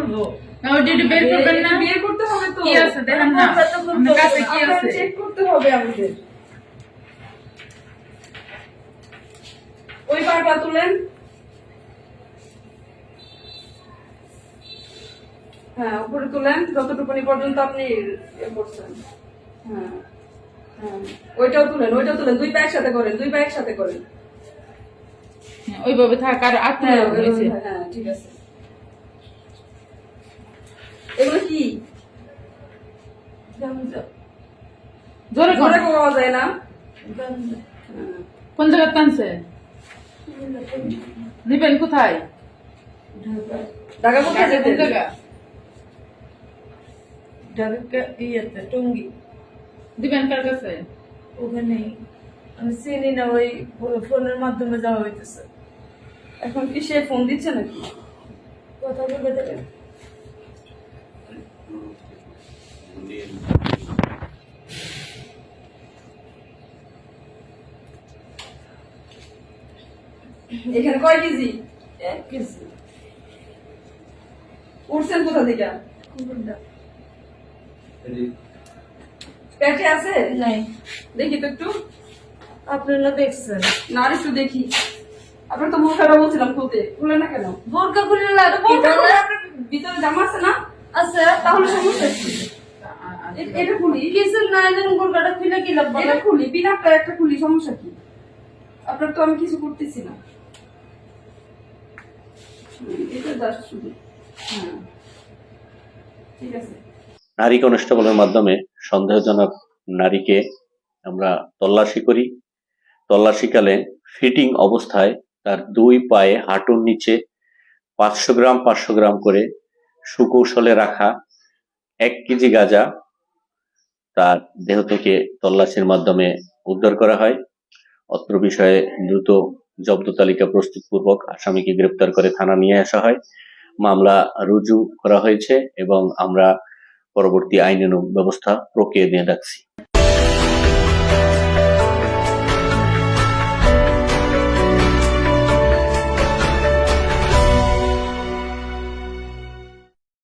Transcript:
করবো? না ওই ডিডি বের করবেন না, বের করতে হবে তো। কি আছে দেখেন না আমার কাছে কি আছে চেক করতে হবে আমাদের। ওই পারটা তুলেন। হ্যাঁ উপরে তুলেন যতটুকুনি পর্যন্ত আপনি ইয়ে করছেন। হ্যাঁ হ্যাঁ ওইটাও তুলেন, ওইটাও তুলেন। দুই পা একসাথে করেন, দুই পা একসাথে করেন। হ্যাঁ, ওইভাবে থাক আর আত্মীয় হ্যাঁ হয়েছে। হ্যাঁ ঠিক আছে। এগুলো কি জোরে ঘরে করে পাওয়া যায় না? কোন জায়গায় টানছে নিবেন কোথায় ঢাকা কোথায় কোন যেতেন? জায়গা ঢাকা ইয়েতে টঙ্গি দিবেন কার কাছে? ওখানেই আমি চিনি না, ওই ফোনের মাধ্যমে যাওয়া হইতেছে। এখন কি সে ফোন দিচ্ছে নাকি? কথা বলে দেবেন। এখানে কয় কেজি 1 কেজি উঠছেন কোথা থেকে? কোনটা পেটে আছে? নাই, দেখি তো একটু। আপনারা দেখছেন? না আর একটু দেখি। আপনার তো বোরখাটা বলছিলাম খুলতে, খুলে না কেন? বোরকা খুলে লাগবে বোরখা খুলে আপনার ভিতরে জামা আছে না? আছে, তাহলে সমস্যা কি? এটা খুলি, কিছু নাই, যেন বোরকাটা খুলে কি লাগবে? এটা খুলি, বিনাটা একটা খুলি, সমস্যা কি? আপনার তো আমি কিছু করতেছি না। এটা জাস্ট শুধু। হ্যাঁ ঠিক আছে। নারী কনস্টেবলের মাধ্যমে সন্দেহজনক নারীকে আমরা তল্লাশি করি। তল্লাশিকালে ফিটিং অবস্থায় তার দুই পায়ে হাঁটুর নিচে 500 গ্রাম করে সুকৌশলে রাখা 1 কেজি গাঁজা তার দেহ থেকে তল্লাশির মাধ্যমে উদ্ধার করা হয়। অত্র বিষয়ে দ্রুত জব্দ তালিকা প্রস্তুতপূর্বক আসামিকে গ্রেপ্তার করে থানা নিয়ে আসা হয়। মামলা রুজু করা হয়েছে এবং আমরা পরবর্তী আইনানুগ ব্যবস্থা প্রক্রিয়া দিয়ে রাখছি।